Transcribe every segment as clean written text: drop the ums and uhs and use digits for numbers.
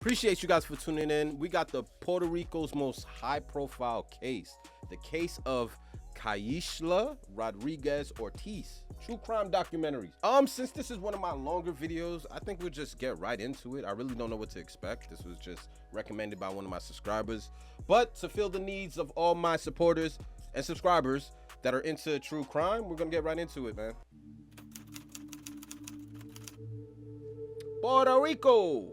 Appreciate you guys for tuning in. We got the Puerto Rico's most high-profile case, the case of Keishla Rodríguez Ortiz. True crime documentaries. Since this is one of my longer videos, I think we'll just get right into it. I really don't know what to expect. This was just recommended by one of my subscribers. But to fill the needs of all my supporters and subscribers that are into true crime, we're gonna get right into it, man. Puerto Rico.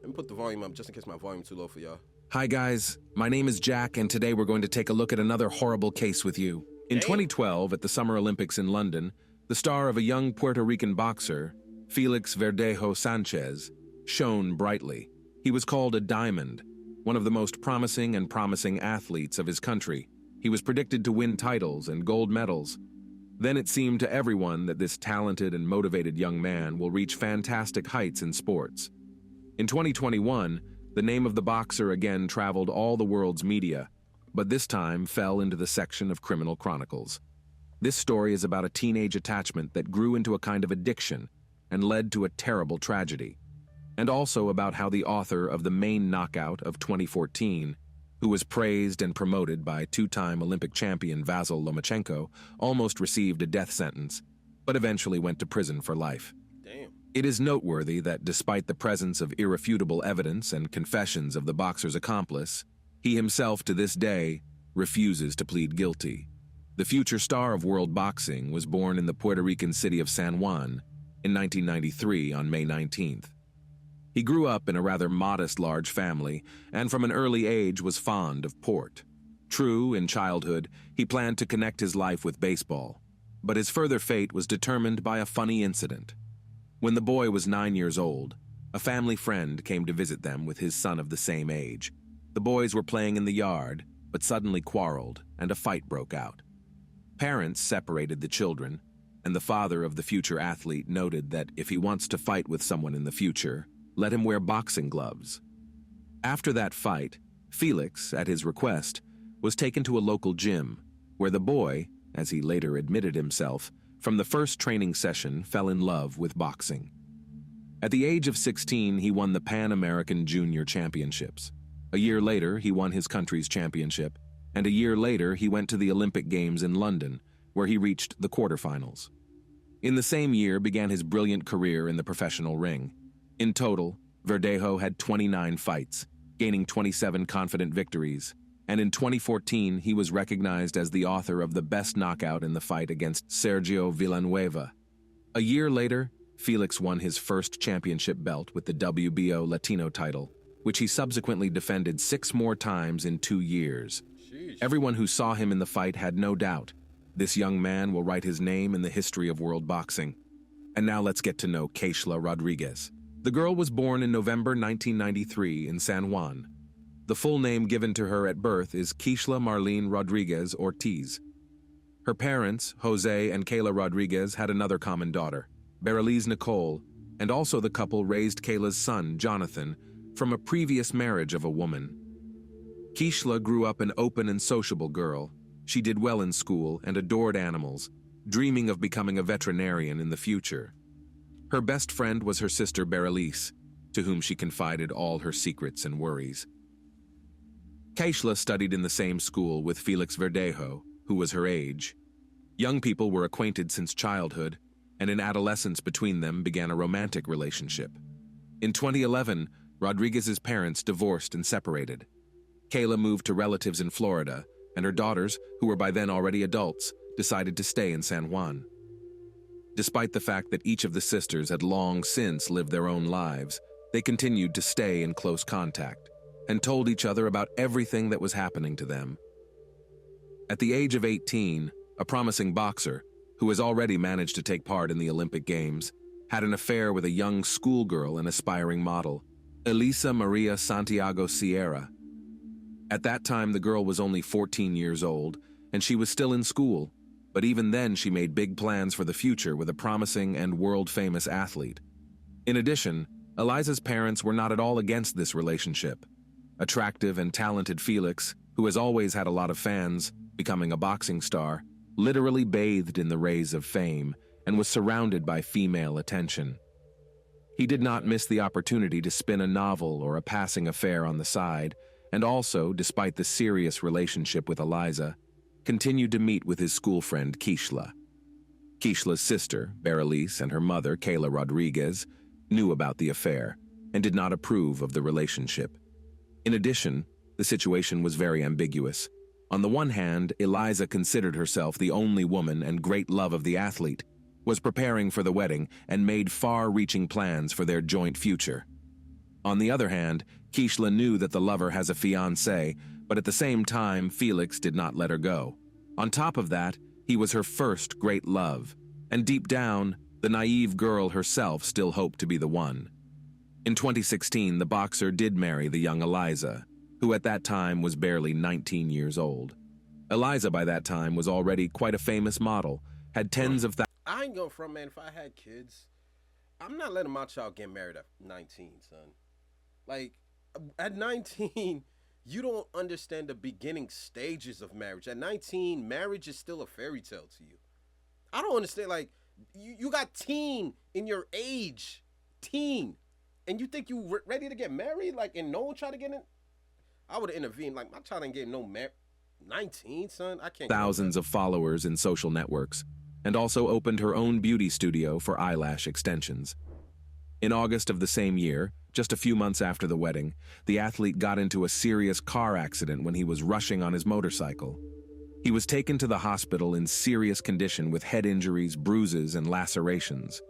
Let me put the volume up just in case my volume's too low for y'all. Hi guys, my name is Jack and today we're going to take a look at another horrible case with you. In 2012, at the Summer Olympics in London, the star of a young Puerto Rican boxer, Felix Verdejo Sanchez, shone brightly. He was called a diamond, one of the most promising athletes of his country. He was predicted to win titles and gold medals. Then it seemed to everyone that this talented and motivated young man will reach fantastic heights in sports. In 2021, the name of the boxer again traveled all the world's media, but this time fell into the section of criminal chronicles. This story is about a teenage attachment that grew into a kind of addiction and led to a terrible tragedy, and also about how the author of the main knockout of 2014, who was praised and promoted by two-time Olympic champion Vasyl Lomachenko, almost received a death sentence, but eventually went to prison for life. Damn. It is noteworthy that despite the presence of irrefutable evidence and confessions of the boxer's accomplice, he himself to this day refuses to plead guilty. The future star of world boxing was born in the Puerto Rican city of San Juan in 1993 on May 19th. He grew up in a rather modest large family and from an early age was fond of port. True, in childhood, he planned to connect his life with baseball, but his further fate was determined by a funny incident. When the boy was 9 years old, a family friend came to visit them with his son of the same age. The boys were playing in the yard, but suddenly quarreled, and a fight broke out. Parents separated the children, and the father of the future athlete noted that if he wants to fight with someone in the future, let him wear boxing gloves. After that fight, Felix, at his request, was taken to a local gym, where the boy, as he later admitted himself, from the first training session fell in love with boxing. At the age of 16, he won the Pan American Junior Championships. A year later, he won his country's championship, and a year later, he went to the Olympic Games in London, where he reached the quarterfinals. In the same year began his brilliant career in the professional ring. In total, Verdejo had 29 fights, gaining 27 confident victories, and in 2014 he was recognized as the author of the best knockout in the fight against Sergio Villanueva. A year later, Felix won his first championship belt with the WBO Latino title, which he subsequently defended 6 more times in 2 years. Sheesh. Everyone who saw him in the fight had no doubt this young man will write his name in the history of world boxing. And now let's get to know Keishla Rodríguez. The girl was born in November 1993 in San Juan. The full name given to her at birth is Keishla Marlene Rodríguez Ortiz. Her parents, Jose and Kayla Rodríguez, had another common daughter, Bereliz Nicole, and also the couple raised Kayla's son, Jonathan, from a previous marriage of a woman. Keishla grew up an open and sociable girl. She did well in school and adored animals, dreaming of becoming a veterinarian in the future. Her best friend was her sister Bereliz, to whom she confided all her secrets and worries. Keishla studied in the same school with Felix Verdejo, who was her age. Young people were acquainted since childhood, and in adolescence between them began a romantic relationship. In 2011, Rodríguez's parents divorced and separated. Kayla moved to relatives in Florida, and her daughters, who were by then already adults, decided to stay in San Juan. Despite the fact that each of the sisters had long since lived their own lives, they continued to stay in close contact and told each other about everything that was happening to them. At the age of 18, a promising boxer, who has already managed to take part in the Olympic Games, had an affair with a young schoolgirl and aspiring model, Elisa Maria Santiago Sierra. At that time, the girl was only 14 years old, and she was still in school, but even then she made big plans for the future with a promising and world-famous athlete. In addition, Eliza's parents were not at all against this relationship. Attractive and talented Felix, who has always had a lot of fans, becoming a boxing star, literally bathed in the rays of fame and was surrounded by female attention. He did not miss the opportunity to spin a novel or a passing affair on the side, and also, despite the serious relationship with Eliza, continued to meet with his school friend Keishla. Keishla's sister, Berenice, and her mother, Keishla Rodríguez, knew about the affair and did not approve of the relationship. In addition, the situation was very ambiguous. On the one hand, Eliza considered herself the only woman and great love of the athlete, was preparing for the wedding, and made far-reaching plans for their joint future. On the other hand, Keishla knew that the lover has a fiancé, but at the same time, Felix did not let her go. On top of that, he was her first great love, and deep down, the naive girl herself still hoped to be the one. In 2016, the boxer did marry the young Eliza, who at that time was barely 19 years old. Eliza by that time was already quite a famous model, had tens of thousands. I ain't going front, man. If I had kids, I'm not letting my child get married at 19, son. Like, at 19, you don't understand the beginning stages of marriage. At 19, marriage is still a fairy tale to you. I don't understand. Like, you got teen in your age. Teen. And you think you ready to get married? Like, and no one tried to get in? I would have intervened. Like, my child ain't getting no married. 19, son? I can't. Thousands of followers in social networks, and also opened her own beauty studio for eyelash extensions. In August of the same year, just a few months after the wedding, the athlete got into a serious car accident when he was rushing on his motorcycle. He was taken to the hospital in serious condition with head injuries, bruises, and lacerations.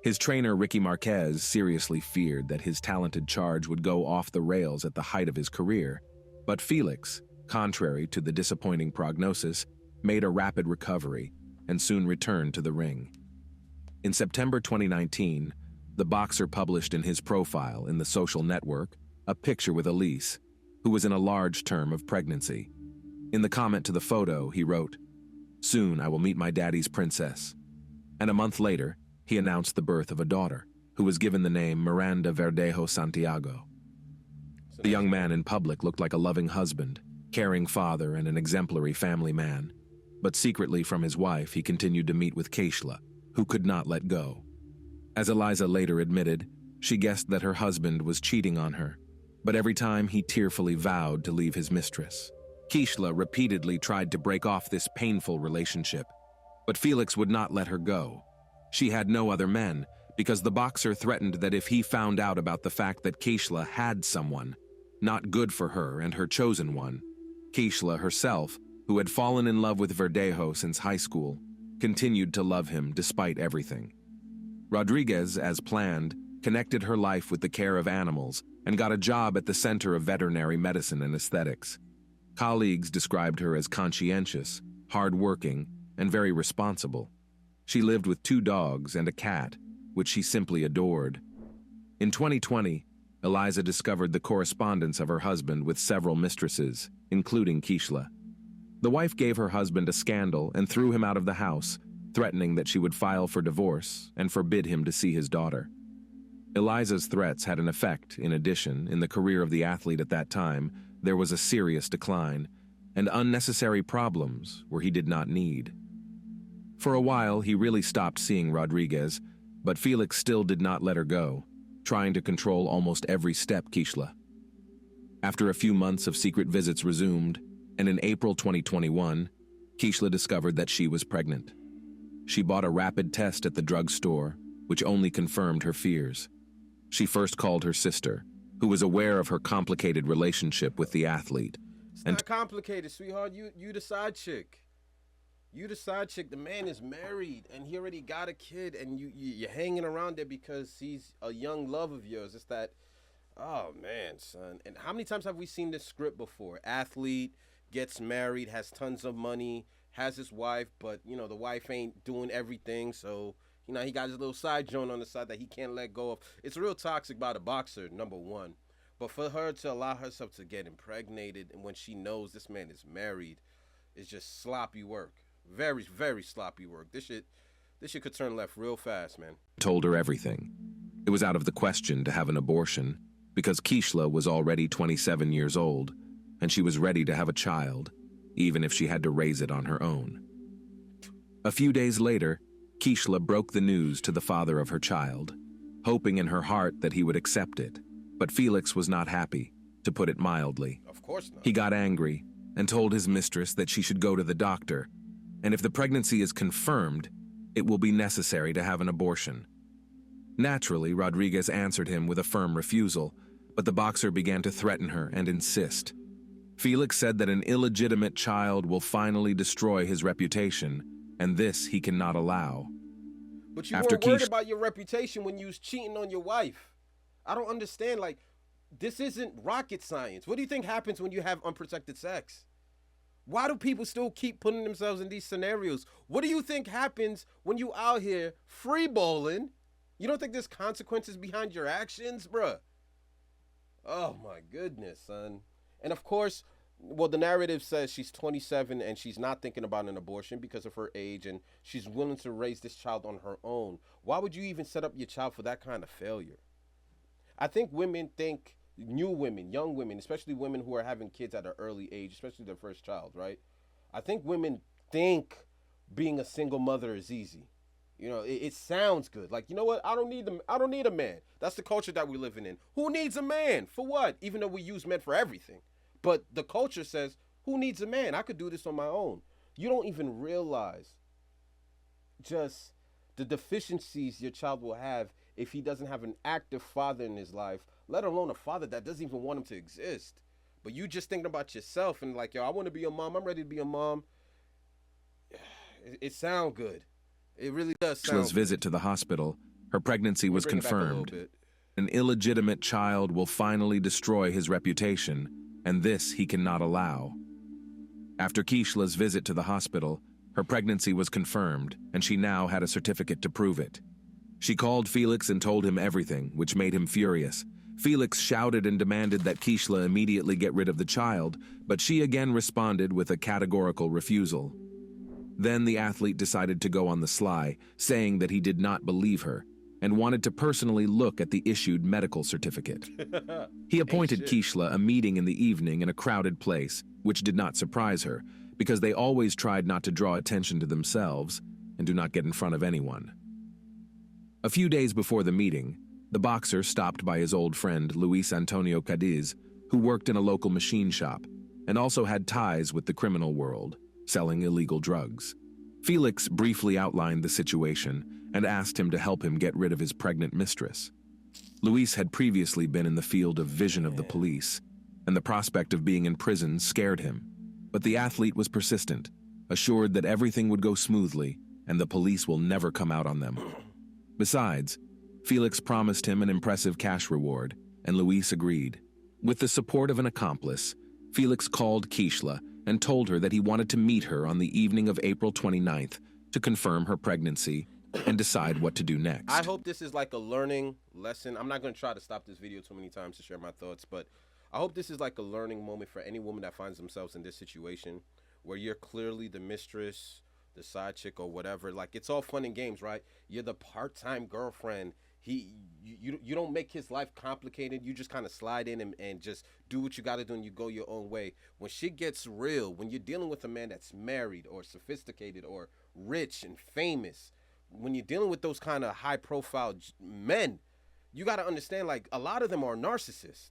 His trainer, Ricky Marquez, seriously feared that his talented charge would go off the rails at the height of his career. But Felix, contrary to the disappointing prognosis, made a rapid recovery and soon returned to the ring. In September 2019, the boxer published in his profile in the social network a picture with Elise, who was in a large term of pregnancy. In the comment to the photo, he wrote, "Soon I will meet my daddy's princess." And a month later, he announced the birth of a daughter, who was given the name Miranda Verdejo Santiago. The young man in public looked like a loving husband, caring father, and an exemplary family man. But secretly from his wife, he continued to meet with Keishla, who could not let go. As Eliza later admitted, she guessed that her husband was cheating on her, but every time he tearfully vowed to leave his mistress. Keishla repeatedly tried to break off this painful relationship, but Felix would not let her go. She had no other men, because the boxer threatened that if he found out about the fact that Keishla had someone, not good for her and her chosen one, Keishla herself, who had fallen in love with Verdejo since high school, continued to love him despite everything. Rodríguez, as planned, connected her life with the care of animals and got a job at the Center of Veterinary Medicine and Aesthetics. Colleagues described her as conscientious, hard-working, and very responsible. She lived with 2 dogs and a cat, which she simply adored. In 2020, Eliza discovered the correspondence of her husband with several mistresses, including Keishla. The wife gave her husband a scandal and threw him out of the house, threatening that she would file for divorce and forbid him to see his daughter. Eliza's threats had an effect. In addition, in the career of the athlete at that time, there was a serious decline and unnecessary problems where he did not need. For a while, he really stopped seeing Rodríguez, but Felix still did not let her go, trying to control almost every step Keishla. After a few months of secret visits resumed, and in April 2021, Keishla discovered that she was pregnant. She bought a rapid test at the drugstore, which only confirmed her fears. She first called her sister, who was aware of her complicated relationship with the athlete. It's not complicated, sweetheart. You the side chick. You the side chick. The man is married, and he already got a kid, and you're hanging around there because he's a young love of yours. It's that, oh, man, son. And how many times have we seen this script before? Athlete gets married, has tons of money, has his wife, but, the wife ain't doing everything, so, he got his little side joint on the side that he can't let go of. It's real toxic by the boxer, number one. But for her to allow herself to get impregnated and when she knows this man is married, is just sloppy work. Very, very sloppy work. This shit could turn left real fast, man. Told her everything. It was out of the question to have an abortion because Keishla was already 27 years old and she was ready to have a child, even if she had to raise it on her own. A few days later, Keishla broke the news to the father of her child, hoping in her heart that he would accept it. But Felix was not happy, to put it mildly. Of course not. He got angry and told his mistress that she should go to the doctor, and if the pregnancy is confirmed, it will be necessary to have an abortion. Naturally, Rodríguez answered him with a firm refusal, but the boxer began to threaten her and insist. Felix said that an illegitimate child will finally destroy his reputation, and this he cannot allow. But you weren't worried about your reputation when you was cheating on your wife. I don't understand, like, this isn't rocket science. What do you think happens when you have unprotected sex? Why do people still keep putting themselves in these scenarios? What do you think happens when you out here freeballing? You don't think there's consequences behind your actions, bruh? Oh my goodness, son. And of course, well, the narrative says she's 27 and she's not thinking about an abortion because of her age, and she's willing to raise this child on her own. Why would you even set up your child for that kind of failure? I think women think, new women, young women, especially women who are having kids at an early age, especially their first child, right? I think women think being a single mother is easy. You know, it sounds good. Like, you know what? I don't need a man. That's the culture that we're living in. Who needs a man? For what? Even though we use men for everything. But the culture says, who needs a man? I could do this on my own. You don't even realize just the deficiencies your child will have if he doesn't have an active father in his life, let alone a father that doesn't even want him to exist. But you just thinking about yourself and like, yo, I want to be a mom. I'm ready to be a mom. It sounds good. It really does sound Keisla's visit to the hospital, her pregnancy was confirmed. An illegitimate child will finally destroy his reputation, and this he cannot allow. After Keishla's visit to the hospital, her pregnancy was confirmed, and she now had a certificate to prove it. She called Felix and told him everything, which made him furious. Felix shouted and demanded that Keishla immediately get rid of the child, but she again responded with a categorical refusal. Then the athlete decided to go on the sly, saying that he did not believe her, and wanted to personally look at the issued medical certificate. He appointed Keishla a meeting in the evening in a crowded place, which did not surprise her, because they always tried not to draw attention to themselves and do not get in front of anyone. A few days before the meeting, the boxer stopped by his old friend Luis Antonio Cadiz, who worked in a local machine shop and also had ties with the criminal world, selling illegal drugs. Felix briefly outlined the situation and asked him to help him get rid of his pregnant mistress. Luis had previously been in the field of vision of the police, and the prospect of being in prison scared him. But the athlete was persistent, assured that everything would go smoothly and the police will never come out on them. Besides, Felix promised him an impressive cash reward, and Luis agreed. With the support of an accomplice, Felix called Keishla and told her that he wanted to meet her on the evening of April 29th to confirm her pregnancy and decide what to do next. I hope this is like a learning lesson. I'm not going to try to stop this video too many times to share my thoughts, but I hope this is like a learning moment for any woman that finds themselves in this situation where you're clearly the mistress, the side chick, or whatever. Like, it's all fun and games, right? You're the part-time girlfriend. You don't make his life complicated. You just kind of slide in and just do what you got to do and you go your own way. When shit gets real, when you're dealing with a man that's married or sophisticated or rich and famous, when you're dealing with those kind of high-profile men, you got to understand, like, a lot of them are narcissists.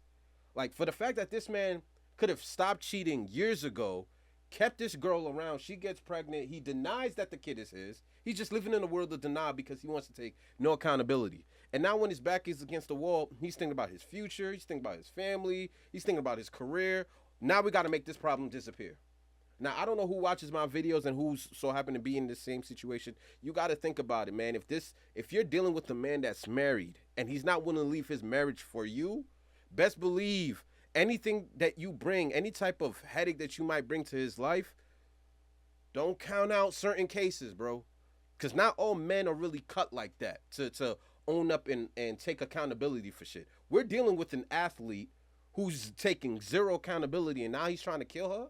Like, for the fact that this man could have stopped cheating years ago, kept this girl around, she gets pregnant, he denies that the kid is his. He's just living in a world of denial because he wants to take no accountability. And now when his back is against the wall, he's thinking about his future, he's thinking about his family, he's thinking about his career. Now we got to make this problem disappear. Now, I don't know who watches my videos and who's so happen to be in the same situation. You got to think about it, man. If you're dealing with a man that's married and he's not willing to leave his marriage for you, best believe anything that you bring, any type of headache that you might bring to his life, don't count out certain cases, bro. Because not all men are really cut like that to own up and take accountability for shit. We're dealing with an athlete who's taking zero accountability and now he's trying to kill her.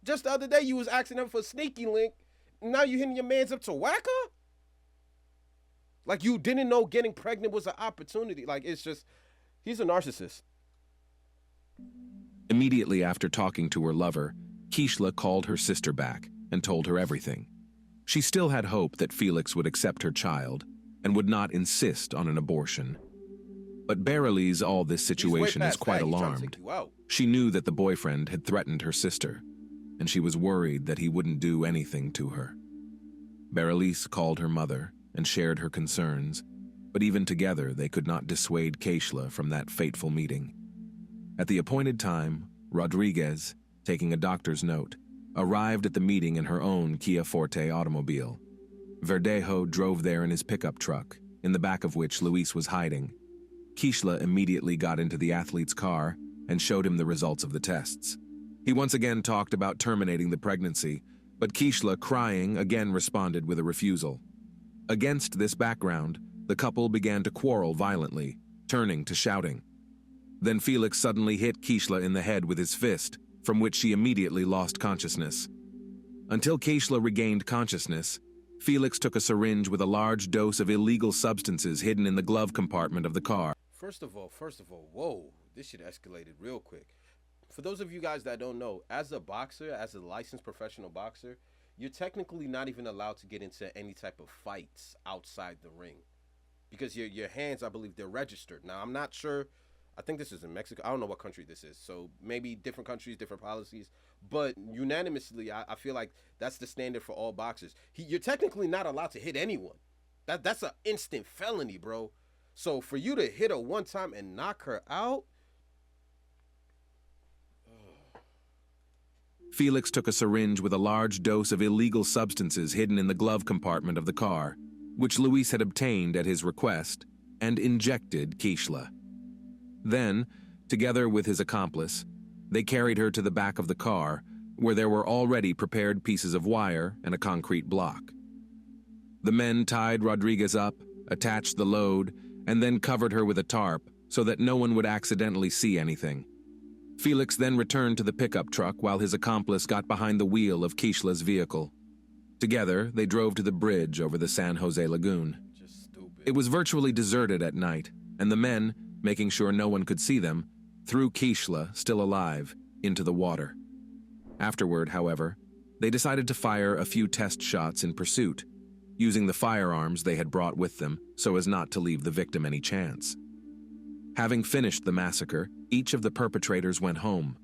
Just the other day you was asking him for a sneaky link. Now you hitting your mans up to whack her? Like, you didn't know getting pregnant was an opportunity. Like, it's just, he's a narcissist. Immediately after talking to her lover, Keishla called her sister back and told her everything. She still had hope that Felix would accept her child, and would not insist on an abortion. But Berylise, all this situation is quite alarmed. She knew that the boyfriend had threatened her sister, and she was worried that he wouldn't do anything to her. Berylise called her mother and shared her concerns, but even together they could not dissuade Keishla from that fateful meeting. At the appointed time, Rodríguez, taking a doctor's note, arrived at the meeting in her own Kia Forte automobile. Verdejo drove there in his pickup truck, in the back of which Luis was hiding. Keishla immediately got into the athlete's car and showed him the results of the tests. He once again talked about terminating the pregnancy, but Keishla, crying, again responded with a refusal. Against this background, the couple began to quarrel violently, turning to shouting. Then Felix suddenly hit Keishla in the head with his fist, from which she immediately lost consciousness. Until Keishla regained consciousness, Felix took a syringe with a large dose of illegal substances hidden in the glove compartment of the car. First of all, whoa, this shit escalated real quick. For those of you guys that don't know, as a boxer, as a licensed professional boxer, you're technically not even allowed to get into any type of fights outside the ring. Because your hands, I believe, they're registered. Now, I'm not sure. I think this is in Mexico. I don't know what country this is. So maybe different countries, different policies. But unanimously, I feel like that's the standard for all boxers. You're technically not allowed to hit anyone. That's an instant felony, bro. So for you to hit her one time and knock her out. Felix took a syringe with a large dose of illegal substances hidden in the glove compartment of the car, which Luis had obtained at his request, and injected Keishla. Then, together with his accomplice, they carried her to the back of the car, where there were already prepared pieces of wire and a concrete block. The men tied Rodríguez up, attached the load, and then covered her with a tarp so that no one would accidentally see anything. Felix then returned to the pickup truck while his accomplice got behind the wheel of Keishla's vehicle. Together, they drove to the bridge over the San Jose Lagoon. It was virtually deserted at night, and the men, making sure no one could see them, threw Keishla, still alive, into the water. Afterward, however, they decided to fire a few test shots in pursuit, using the firearms they had brought with them so as not to leave the victim any chance. Having finished the massacre, each of the perpetrators went home.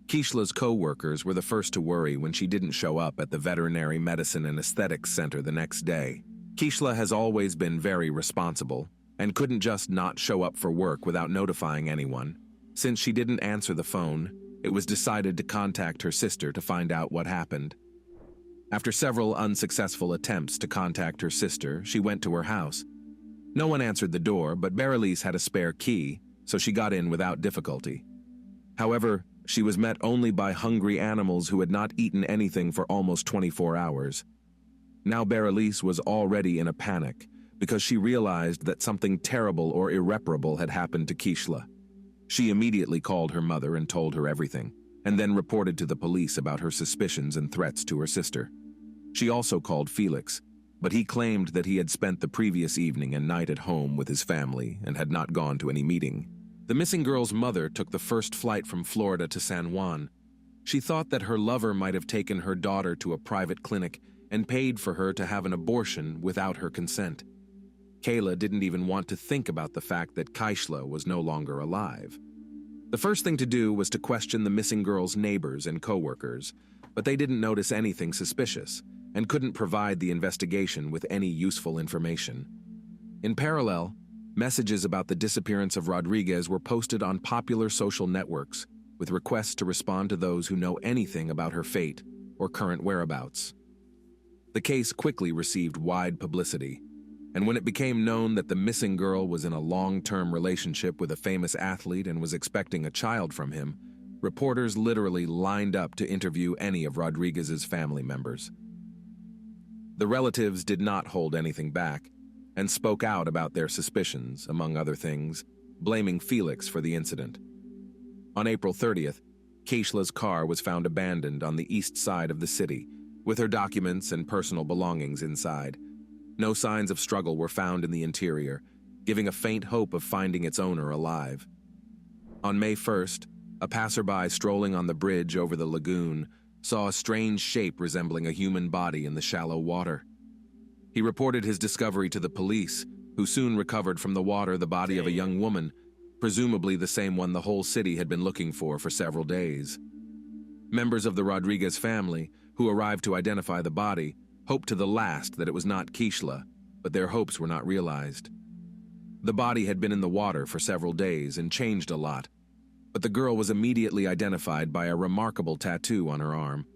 Keishla's co-workers were the first to worry when she didn't show up at the Veterinary Medicine and Aesthetics Center the next day. Keishla has always been very responsible and couldn't just not show up for work without notifying anyone. Since she didn't answer the phone, it was decided to contact her sister to find out what happened. After several unsuccessful attempts to contact her sister, she went to her house. No one answered the door, but Berylise had a spare key, so she got in without difficulty. However, she was met only by hungry animals who had not eaten anything for almost 24 hours. Now Berylise was already in a panic because she realized that something terrible or irreparable had happened to Keishla. She immediately called her mother and told her everything, and then reported to the police about her suspicions and threats to her sister. She also called Felix, but he claimed that he had spent the previous evening and night at home with his family and had not gone to any meeting. The missing girl's mother took the first flight from Florida to San Juan. She thought that her lover might have taken her daughter to a private clinic and paid for her to have an abortion without her consent. Kayla didn't even want to think about the fact that Keishla was no longer alive. The first thing to do was to question the missing girl's neighbors and co-workers, but they didn't notice anything suspicious and couldn't provide the investigation with any useful information. In parallel, messages about the disappearance of Rodríguez were posted on popular social networks with requests to respond to those who know anything about her fate or current whereabouts. The case quickly received wide publicity, and when it became known that the missing girl was in a long-term relationship with a famous athlete and was expecting a child from him, reporters literally lined up to interview any of Rodríguez's family members. The relatives did not hold anything back and spoke out about their suspicions, among other things, blaming Felix for the incident. On April 30th, Keishla's car was found abandoned on the east side of the city, with her documents and personal belongings inside. No signs of struggle were found in the interior, giving a faint hope of finding its owner alive. On May 1st, a passerby strolling on the bridge over the lagoon saw a strange shape resembling a human body in the shallow water. He reported his discovery to the police, who soon recovered from the water the body of a young woman, presumably the same one the whole city had been looking for several days. Members of the Rodríguez family, who arrived to identify the body, hoped to the last that it was not Keishla, but their hopes were not realized. The body had been in the water for several days and changed a lot, but the girl was immediately identified by a remarkable tattoo on her arm.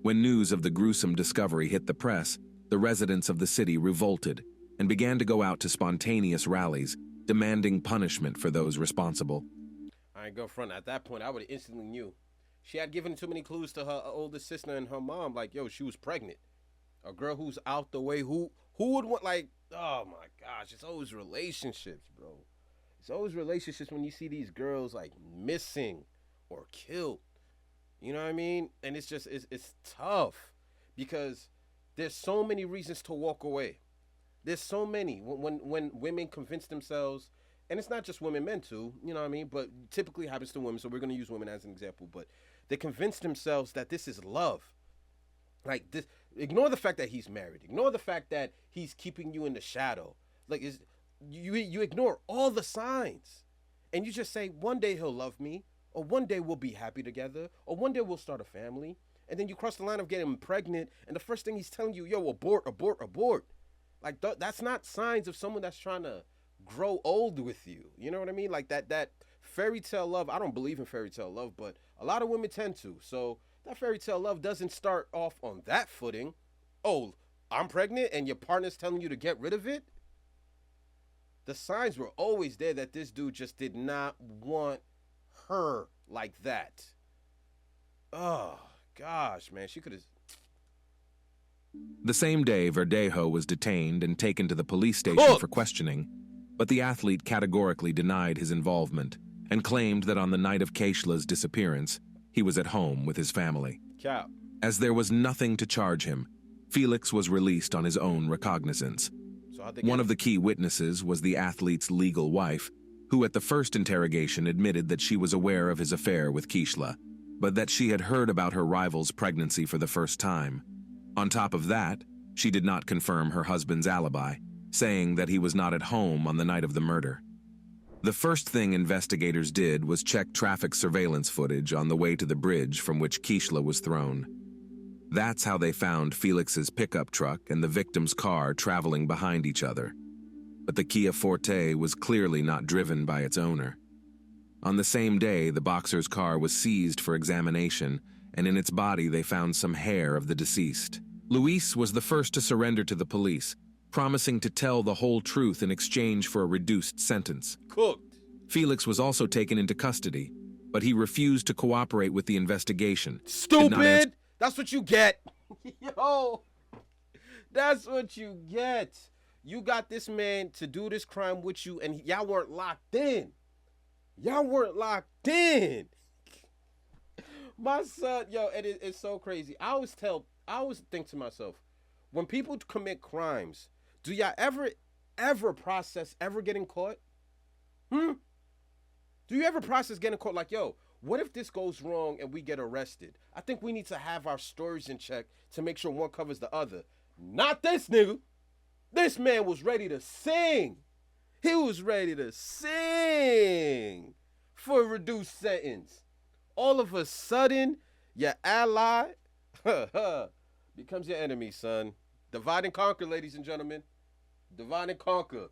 When news of the gruesome discovery hit the press, the residents of the city revolted and began to go out to spontaneous rallies, demanding punishment for those responsible. I ain't gonna front. At that point, I would have instantly knew. She had given too many clues to her older sister and her mom, like, yo, she was pregnant. A girl who's out the way, who would want, like, oh my gosh, it's always relationships, bro. It's always relationships when you see these girls, like, missing or killed. You know what I mean? And it's just, it's tough because there's so many reasons to walk away. There's so many. When women convince themselves, and it's not just women, men too, you know what I mean? But typically happens to women, so we're going to use women as an example. But they convince themselves that this is love. Like, this, ignore the fact that he's married. Ignore the fact that he's keeping you in the shadow. Like, you ignore all the signs. And you just say, one day he'll love me, or one day we'll be happy together, or one day we'll start a family. And then you cross the line of getting pregnant, and the first thing he's telling you, yo, abort, abort, abort. Like, that's not signs of someone that's trying to grow old with you. You know what I mean? Like, that fairy tale love. I don't believe in fairy tale love, but a lot of women tend to. So that fairy tale love doesn't start off on that footing. Oh, I'm pregnant and your partner's telling you to get rid of it? The signs were always there that this dude just did not want her like that. Oh, gosh, man. She could have... The same day, Verdejo was detained and taken to the police station for questioning, but the athlete categorically denied his involvement and claimed that on the night of Keishla's disappearance, he was at home with his family. Cap. As there was nothing to charge him, Felix was released on his own recognizance. One of the key witnesses was the athlete's legal wife, who at the first interrogation admitted that she was aware of his affair with Keishla, but that she had heard about her rival's pregnancy for the first time. On top of that, she did not confirm her husband's alibi, saying that he was not at home on the night of the murder. The first thing investigators did was check traffic surveillance footage on the way to the bridge from which Keishla was thrown. That's how they found Felix's pickup truck and the victim's car traveling behind each other. But the Kia Forte was clearly not driven by its owner. On the same day, the boxer's car was seized for examination, and in its body they found some hair of the deceased. Luis was the first to surrender to the police, promising to tell the whole truth in exchange for a reduced sentence. Cooked. Felix was also taken into custody, but he refused to cooperate with the investigation. Stupid! That's what you get. Yo, that's what you get. You got this man to do this crime with you, and y'all weren't locked in. Y'all weren't locked in. My son, yo, it's so crazy. I always think to myself, when people commit crimes, do y'all ever process ever getting caught? Do you ever process getting caught? Like, yo, what if this goes wrong and we get arrested? I think we need to have our stories in check to make sure one covers the other. Not this nigga. This man was ready to sing. He was ready to sing for a reduced sentence. All of a sudden, your ally becomes your enemy, son. Divide and conquer, ladies and gentlemen. Divide and conquer.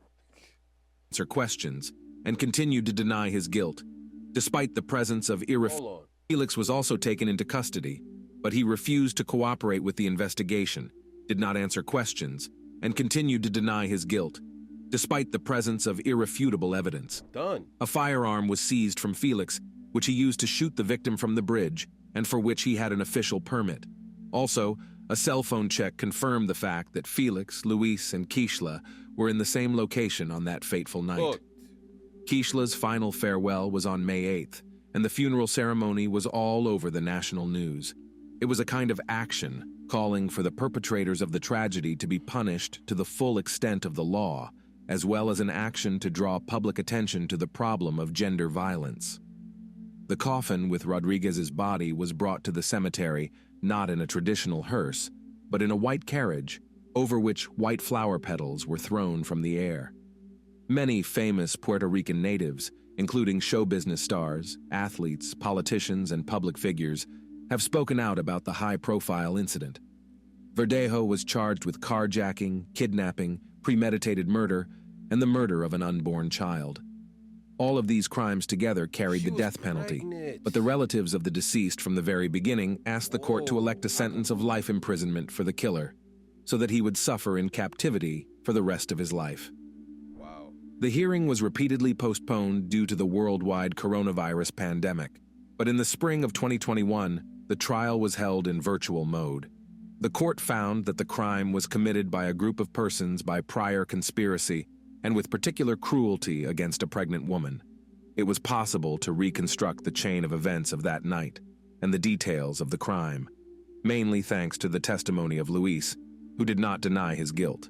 Answer questions and continued to deny his guilt. Despite the presence of Felix was also taken into custody, but he refused to cooperate with the investigation, did not answer questions, and continued to deny his guilt, despite the presence of irrefutable evidence. Done. A firearm was seized from Felix, which he used to shoot the victim from the bridge, and for which he had an official permit. Also, a cell phone check confirmed the fact that Felix, Luis, and Keishla were in the same location on that fateful night. Look. Keishla's final farewell was on May 8th, and the funeral ceremony was all over the national news. It was a kind of action, calling for the perpetrators of the tragedy to be punished to the full extent of the law, as well as an action to draw public attention to the problem of gender violence. The coffin with Rodríguez's body was brought to the cemetery not in a traditional hearse, but in a white carriage, over which white flower petals were thrown from the air. Many famous Puerto Rican natives, including show business stars, athletes, politicians, and public figures, have spoken out about the high-profile incident. Verdejo was charged with carjacking, kidnapping, premeditated murder, and the murder of an unborn child. All of these crimes together carried the death penalty, but the relatives of the deceased from the very beginning asked the court to elect a sentence of life imprisonment for the killer, so that he would suffer in captivity for the rest of his life. Wow. The hearing was repeatedly postponed due to the worldwide coronavirus pandemic, but in the spring of 2021, the trial was held in virtual mode. The court found that the crime was committed by a group of persons by prior conspiracy and with particular cruelty against a pregnant woman. It was possible to reconstruct the chain of events of that night and the details of the crime, mainly thanks to the testimony of Luis, who did not deny his guilt.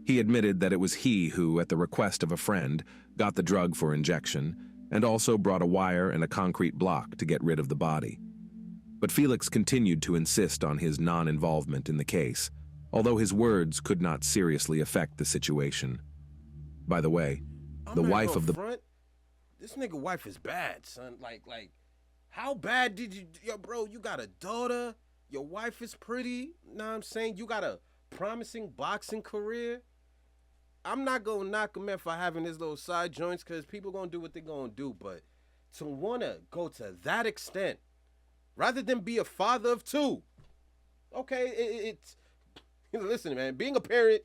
He admitted that it was he who, at the request of a friend, got the drug for injection and also brought a wire and a concrete block to get rid of the body. But Felix continued to insist on his non-involvement in the case, although his words could not seriously affect the situation. By the way, the wife of the... This nigga wife is bad, son. Like, how bad did you... Yo, bro, you got a daughter. Your wife is pretty. Know what I'm saying? You got a promising boxing career. I'm not going to knock him for having his little side joints because people going to do what they're going to do. But to want to go to that extent, rather than be a father of two, okay, it's... Listen, man, being a parent...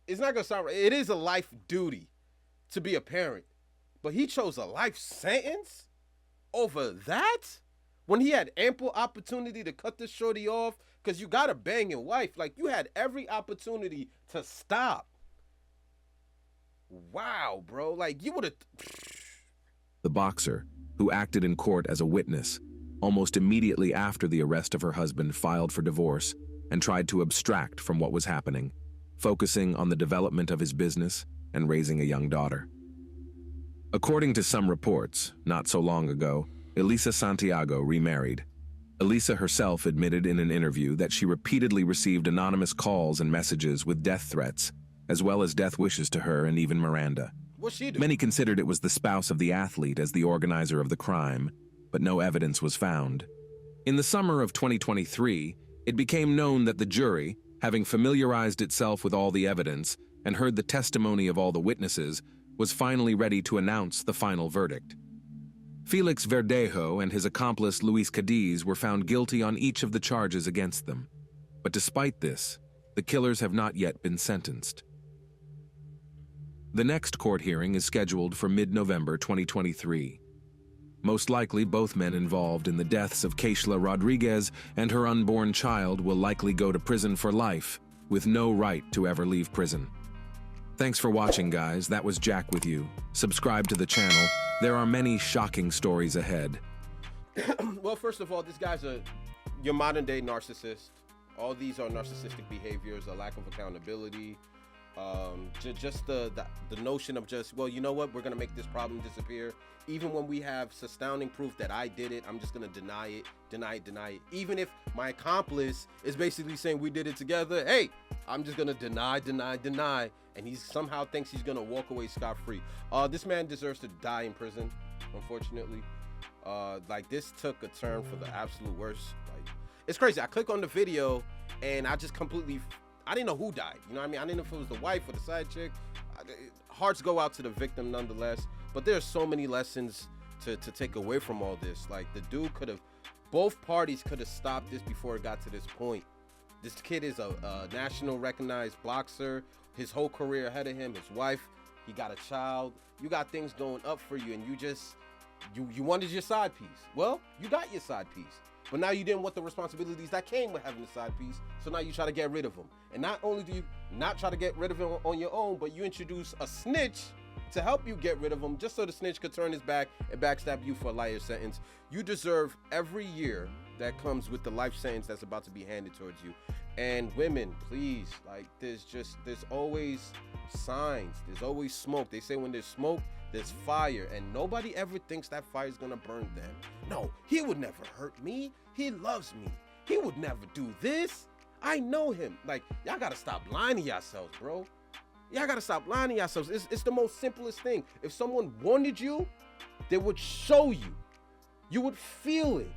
It's not going to sound right. It is a life duty to be a parent. But he chose a life sentence over that? When he had ample opportunity to cut this shorty off? Because you got a banging wife. Like, you had every opportunity to stop. Wow, bro. Like, you would have... The boxer, who acted in court as a witness, almost immediately after the arrest of her husband, filed for divorce and tried to abstract from what was happening, focusing on the development of his business and raising a young daughter. According to some reports, not so long ago, Elisa Santiago remarried. Elisa herself admitted in an interview that she repeatedly received anonymous calls and messages with death threats, as well as death wishes to her and even Miranda. What's she do? Many considered it was the spouse of the athlete as the organizer of the crime, but no evidence was found. In the summer of 2023, it became known that the jury, having familiarized itself with all the evidence and heard the testimony of all the witnesses, was finally ready to announce the final verdict. Felix Verdejo and his accomplice Luis Cadiz were found guilty on each of the charges against them. But despite this, the killers have not yet been sentenced. The next court hearing is scheduled for mid-November 2023. Most likely, both men involved in the deaths of Keishla Rodríguez and her unborn child will likely go to prison for life, with no right to ever leave prison. Thanks for watching, guys. That was Jack with you. Subscribe to the channel. There are many shocking stories ahead. Well, first of all, this guy's your modern-day narcissist. All these are narcissistic behaviors, a lack of accountability, just the notion of just, well, you know what, we're gonna make this problem disappear. Even when we have astounding proof that I did it, I'm just gonna deny it. Even if my accomplice is basically saying we did it together, hey, I'm just gonna deny, and he somehow thinks he's gonna walk away scot-free. This man deserves to die in prison, unfortunately. Like, this took a turn for the absolute worst. Like, it's crazy. I click on the video and I just completely, I didn't know who died. You know what I mean? I didn't know if it was the wife or the side chick. Hearts go out to the victim nonetheless. But there's so many lessons to take away from all this. Like, the dude could have, both parties could have stopped this before it got to this point. This kid is a national recognized boxer. His whole career ahead of him. His wife, he got a child. You got things going up for you, and you just, you wanted your side piece. Well, you got your side piece. But now you didn't want the responsibilities that came with having a side piece, so now you try to get rid of him. And not only do you not try to get rid of him on your own, but you introduce a snitch to help you get rid of him, just so the snitch could turn his back and backstab you for a lighter sentence. You deserve every year that comes with the life sentence that's about to be handed towards you. And women, please, like, there's always signs, there's always smoke. They say when there's smoke, there's fire, and nobody ever thinks that fire is gonna burn them. No, he would never hurt me. He loves me. He would never do this. I know him. Like, y'all gotta stop lying to yourselves, bro. Y'all gotta stop lying to yourselves. It's the most simplest thing. If someone wanted you, they would show you. You would feel it.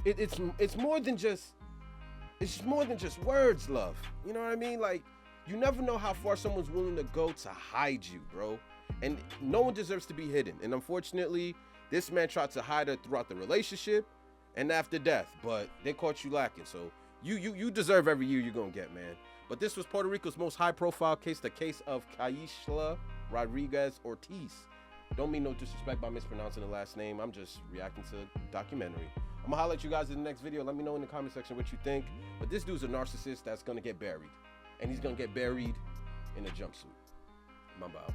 It's more than just words, love. You know what I mean? Like, you never know how far someone's willing to go to hide you, bro. And no one deserves to be hidden. And unfortunately, this man tried to hide her throughout the relationship and after death, but they caught you lacking. So you deserve every year you're gonna get, man. But this was Puerto Rico's most high-profile case, the case of Keishla Rodríguez Ortiz. Don't mean no disrespect by mispronouncing the last name. I'm just reacting to the documentary. I'm gonna holler at you guys in the next video. Let me know in the comment section what you think. But this dude's a narcissist that's gonna get buried. And he's gonna get buried in a jumpsuit. Mamba out.